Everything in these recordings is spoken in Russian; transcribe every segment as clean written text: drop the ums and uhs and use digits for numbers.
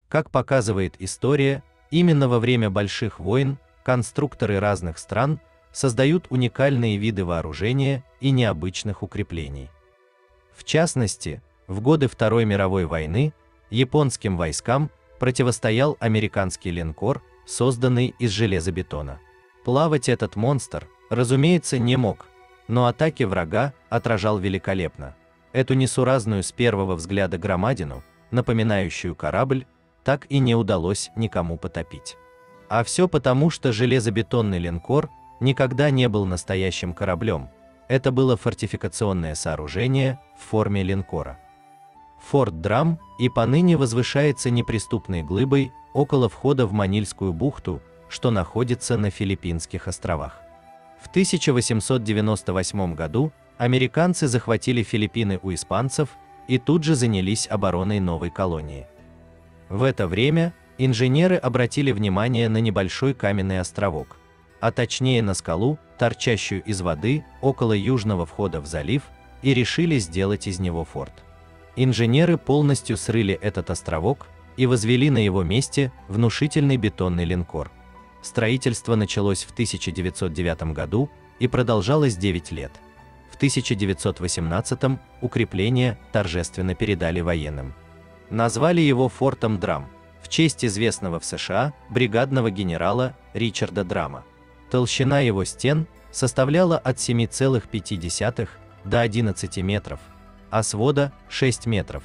Как показывает история, именно во время больших войн конструкторы разных стран создают уникальные виды вооружения и необычных укреплений. В частности, в годы Второй мировой войны японским войскам противостоял американский линкор, созданный из железобетона. Плавать этот монстр, разумеется, не мог, но атаки врага отражал великолепно. Эту несуразную с первого взгляда громадину, напоминающую корабль, так и не удалось никому потопить. А все потому, что железобетонный линкор никогда не был настоящим кораблем. Это было фортификационное сооружение в форме линкора. Форт Драм и поныне возвышается неприступной глыбой около входа в Манильскую бухту, что находится на Филиппинских островах. В 1898 году американцы захватили Филиппины у испанцев и тут же занялись обороной новой колонии. В это время инженеры обратили внимание на небольшой каменный островок, а точнее на скалу, торчащую из воды около южного входа в залив, и решили сделать из него форт. Инженеры полностью срыли этот островок и возвели на его месте внушительный бетонный линкор. Строительство началось в 1909 году и продолжалось 9 лет. В 1918 укрепление торжественно передали военным. Назвали его фортом Драм в честь известного в США бригадного генерала Ричарда Драма. Толщина его стен составляла от 7,5 до 11 метров, а свода 6 метров.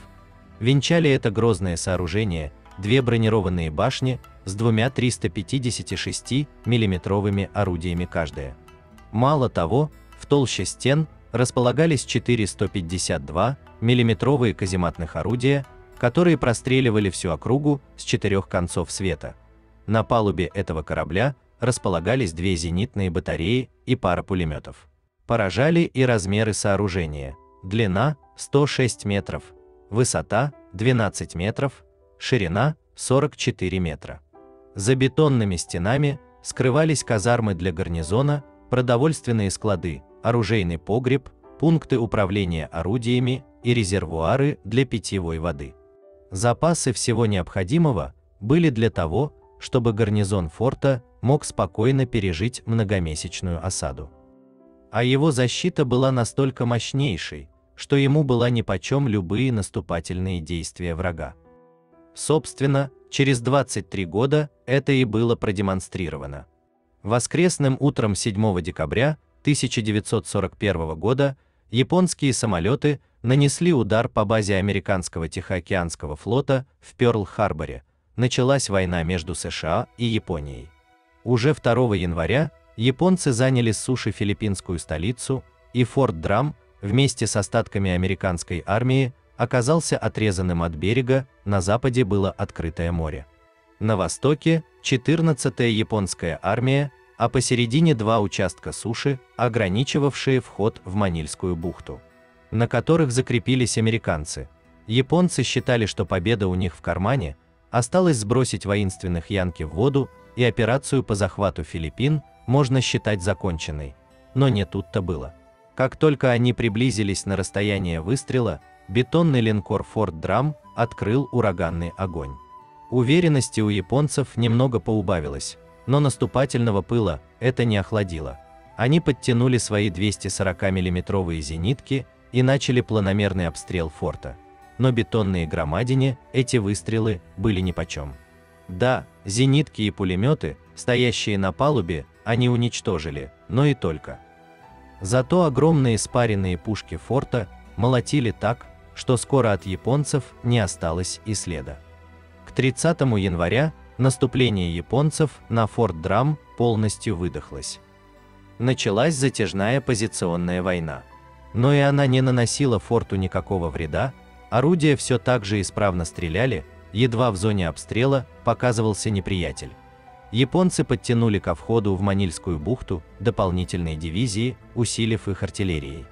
Венчали это грозное сооружение две бронированные башни с двумя 356 миллиметровыми орудиями каждая. Мало того, в толще стен располагались 4 152 миллиметровые казематных орудия, которые простреливали всю округу с 4 концов света. На палубе этого корабля располагались 2 зенитные батареи и пара пулеметов. Поражали и размеры сооружения. Длина 106 метров, высота 12 метров, ширина 44 метра. За бетонными стенами скрывались казармы для гарнизона, продовольственные склады, оружейный погреб, пункты управления орудиями и резервуары для питьевой воды. Запасы всего необходимого были для того, чтобы гарнизон форта мог спокойно пережить многомесячную осаду. А его защита была настолько мощнейшей, что ему была нипочем любые наступательные действия врага. Собственно, через 23 года это и было продемонстрировано. Воскресным утром 7 декабря 1941 года японские самолеты нанесли удар по базе американского Тихоокеанского флота в Пёрл-Харборе. Началась война между США и Японией. Уже 2 января японцы заняли с суши филиппинскую столицу, и форт Драм вместе с остатками американской армии оказался отрезанным от берега, на западе было открытое море. На востоке 14-я японская армия, а посередине 2 участка суши, ограничивавшие вход в Манильскую бухту, на которых закрепились американцы. Японцы считали, что победа у них в кармане, осталось сбросить воинственных янки в воду, и операцию по захвату Филиппин можно считать законченной. Но не тут-то было. Как только они приблизились на расстояние выстрела, бетонный линкор Форт Драм открыл ураганный огонь. Уверенности у японцев немного поубавилось, но наступательного пыла это не охладило. Они подтянули свои 240 миллиметровые зенитки и начали планомерный обстрел форта. Но бетонные громадине эти выстрелы были нипочем. Да, зенитки и пулеметы, стоящие на палубе, они уничтожили, но и только. Зато огромные спаренные пушки форта молотили так, что скоро от японцев не осталось и следа. К 30 января наступление японцев на форт Драм полностью выдохлось. Началась затяжная позиционная война. Но и она не наносила форту никакого вреда, орудия все так же исправно стреляли, едва в зоне обстрела показывался неприятель. Японцы подтянули ко входу в Манильскую бухту дополнительные дивизии, усилив их артиллерией.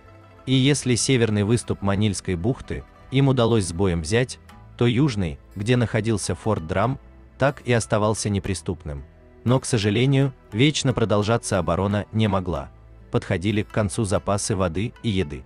И если северный выступ Манильской бухты им удалось с боем взять, то южный, где находился форт Драм, так и оставался неприступным. Но, к сожалению, вечно продолжаться оборона не могла. Подходили к концу запасы воды и еды.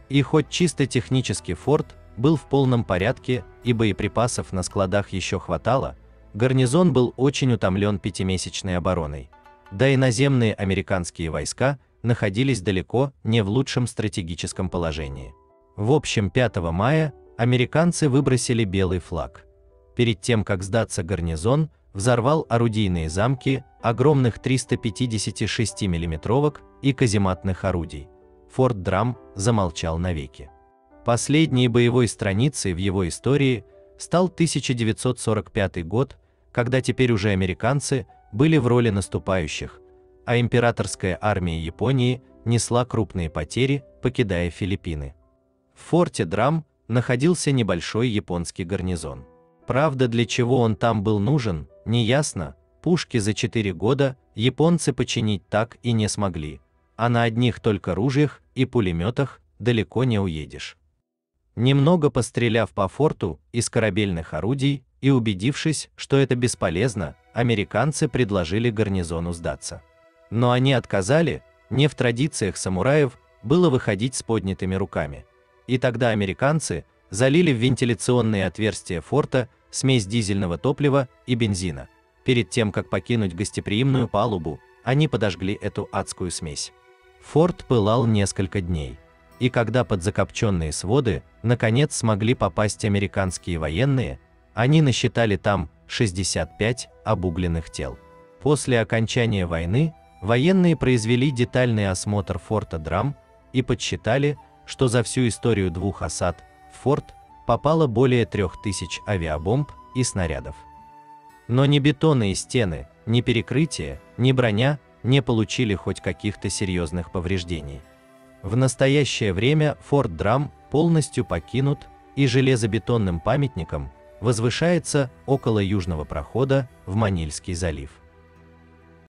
И хоть чисто технически форт был в полном порядке и боеприпасов на складах еще хватало, гарнизон был очень утомлен пятимесячной обороной, да и наземные американские войска находились далеко не в лучшем стратегическом положении. В общем, 5 мая американцы выбросили белый флаг. Перед тем, как сдаться, гарнизон взорвал орудийные замки огромных 356 миллиметровок и казематных орудий. Форт Драм замолчал навеки. Последней боевой страницей в его истории стал 1945 год, когда теперь уже американцы были в роли наступающих, а императорская армия Японии несла крупные потери, покидая Филиппины. В форте Драм находился небольшой японский гарнизон. Правда, для чего он там был нужен, неясно, пушки за 4 года японцы починить так и не смогли, а на одних только ружьях и пулеметах далеко не уедешь. Немного постреляв по форту из корабельных орудий и убедившись, что это бесполезно, американцы предложили гарнизону сдаться. Но они отказали, не в традициях самураев было выходить с поднятыми руками. И тогда американцы залили в вентиляционные отверстия форта смесь дизельного топлива и бензина. Перед тем, как покинуть гостеприимную палубу, они подожгли эту адскую смесь. Форт пылал несколько дней. И когда под закопченные своды наконец смогли попасть американские военные, они насчитали там 65 обугленных тел. После окончания войны военные произвели детальный осмотр форта Драм и подсчитали, что за всю историю 2 осад в форт попало более 3000 авиабомб и снарядов. Но ни бетонные стены, ни перекрытия, ни броня не получили хоть каких-то серьезных повреждений. В настоящее время форт Драм полностью покинут, и железобетонным памятником возвышается около южного прохода в Манильский залив.